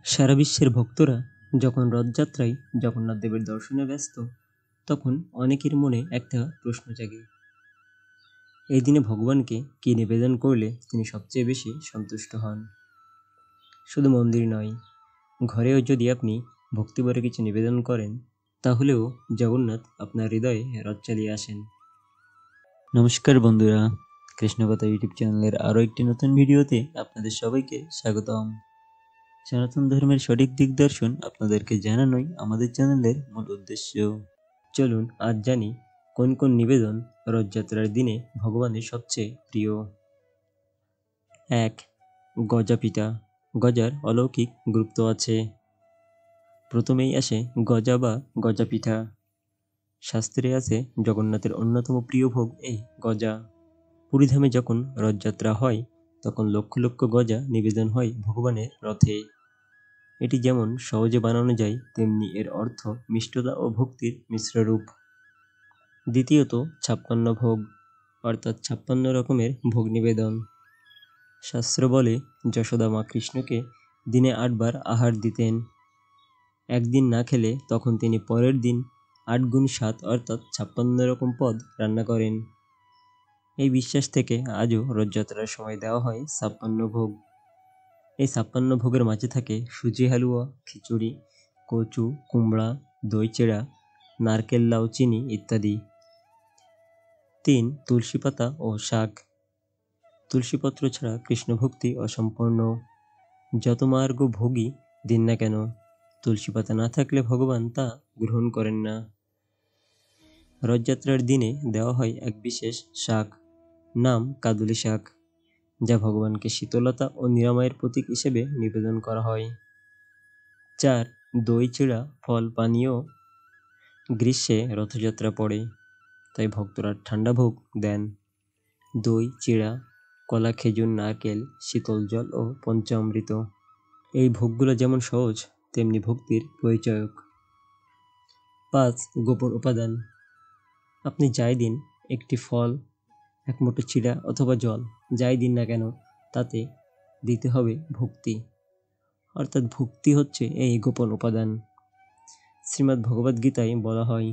সারা বিশ্বের ভক্তরা যখন রথযাত্রায় জগন্নাথ দেবের দর্শনে ব্যস্ত, তখন অনেকের মনে একটা প্রশ্ন জাগে, এই দিনে ভগবানকে কী নিবেদন করলে তিনি সবচেয়ে বেশি সন্তুষ্ট হন। শুধু মন্দির নয়, ঘরেও যদি আপনি ভক্তিভরে কিছু নিবেদন করেন, তাহলেও জগন্নাথ আপনার হৃদয়ে রথ চালিয়ে আসেন। নমস্কার বন্ধুরা, কৃষ্ণকথা ইউটিউব চ্যানেলের আরও একটি নতুন ভিডিওতে আপনাদের সবাইকে স্বাগতম। সনাতন ধর্মের সঠিক দিগদর্শন আপনাদেরকে জানানোই আমাদের চ্যানেলের মূল উদ্দেশ্য। চলুন আজ জানি কোন কোন নিবেদন রথযাত্রার দিনে ভগবানের সবচেয়ে প্রিয়। 1. গজা পিঠা। গজার অলৌকিক গুরুত্ব আছে। প্রথমেই আসে গজা বা গজা পিঠা। শাস্ত্রে আছে জগন্নাথের অন্যতম প্রিয় ভোগ এই গজা। পুরীধামে যখন রথযাত্রা হয়, তখন লক্ষ লক্ষ গজা নিবেদন হয় ভগবানের রথে। এটি যেমন সহজে বানানো যায়, তেমনি এর অর্থ মিষ্টতা ও ভক্তির মিশ্র রূপ। দ্বিতীয়ত 56 ভোগ, অর্থাৎ 56 রকমের ভোগ নিবেদন। শাস্ত্র বলে যশোদা মা কৃষ্ণকে দিনে 8 বার আহার দিতেন। একদিন না খেলে তখন তিনি পরের দিন 8 গুণ 7 অর্থাৎ 56 রকম পদ রান্না করেন। এই বিশ্বাস থেকে আজও রথযাত্রার সময় দেওয়া হয় 56 ভোগ। এই 56 ভোগের মাঝে থাকে সুজি হালুয়া, খিচুড়ি, কচু, কুমড়া, দই চেড়া, নারকেল, লাউ, চিনি ইত্যাদি। 3. তুলসী পাতা ও শাক। তুলসীপত্র ছাড়া কৃষ্ণভক্তি অসম্পূর্ণ। যত মার্গ ভোগই দিন না কেন, তুলসী পাতা না থাকলে ভগবান তা গ্রহণ করেন না। রথযাত্রার দিনে দেওয়া হয় এক বিশেষ শাক, নাম কাদুলি শাক, যা ভগবানকে শীতলতা ও নিরাময়ের প্রতীক হিসেবে নিবেদন করা হয়। 4. দই চিড়া ফল পানীয়। গ্রীষ্মে রথযাত্রা পড়ে, তাই ভক্তরা ঠান্ডা ভোগ দেন। দই চিড়া, কলা, খেজুর, নারকেল, শীতল জল ও পঞ্চামৃত। এই ভোগগুলো যেমন সহজ, তেমনি ভক্তির পরিচায়ক। 5. গোপন উপাদান। আপনি যাই দিন, একটি ফল, এক মুঠো চিড়া অথবা জল, যাই দিন না কেন, তাতে দিতে হবে ভক্তি, অর্থাৎ ভক্তি হচ্ছে এই গোপন উপাদান। শ্রীমদ্ ভগবদ্ গীতায় বলা হয়,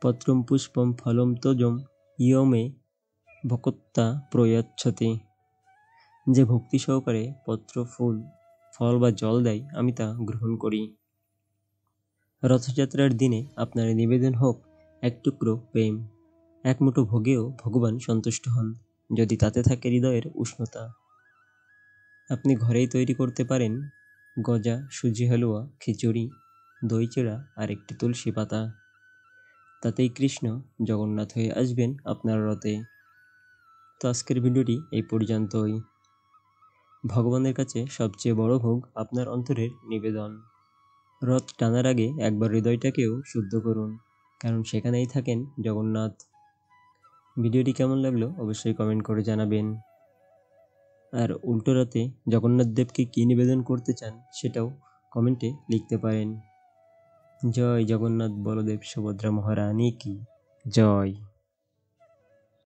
পত্রম পুষ্পম ফলম তোজম ইয়মে ভকত্যা প্রয়চ্ছতে। যে ভক্তি সহকারে পত্র, ফুল, ফল বা জল দেয়, আমি তা গ্রহণ করি। রথযাত্রার দিনে আপনার নিবেদন হোক এক টুকরো প্রেম। এক মুঠো ভোগেও ভগবান সন্তুষ্ট হন, যদি তাতে থাকে হৃদয়ের উষ্ণতা। আপনি ঘরেই তৈরি করতে পারেন গজা, সুজি হালুয়া, খিচুড়ি, দই চিড়া আর একটি তুলসী পাতা। তাতেই কৃষ্ণ জগন্নাথ হয়ে আসবেন আপনার রথে। তো আজকের ভিডিওটি এই পর্যন্তই। ভগবানের কাছে সবচেয়ে বড় ভোগ আপনার অন্তরের নিবেদন। রথ টানার আগে একবার হৃদয়টাকেও শুদ্ধ করুন, কারণ সেখানেই থাকেন জগন্নাথ। ভিডিওটি কেমন লাগলো অবশ্যই কমেন্ট করে জানাবেন। আর উল্টো রথে জগন্নাথ দেবকে কী নিবেদন করতে চান সেটাও কমেন্টে লিখতে পারেন। জয় জগন্নাথ বলদেব সুভদ্রা মহারানী কি জয়।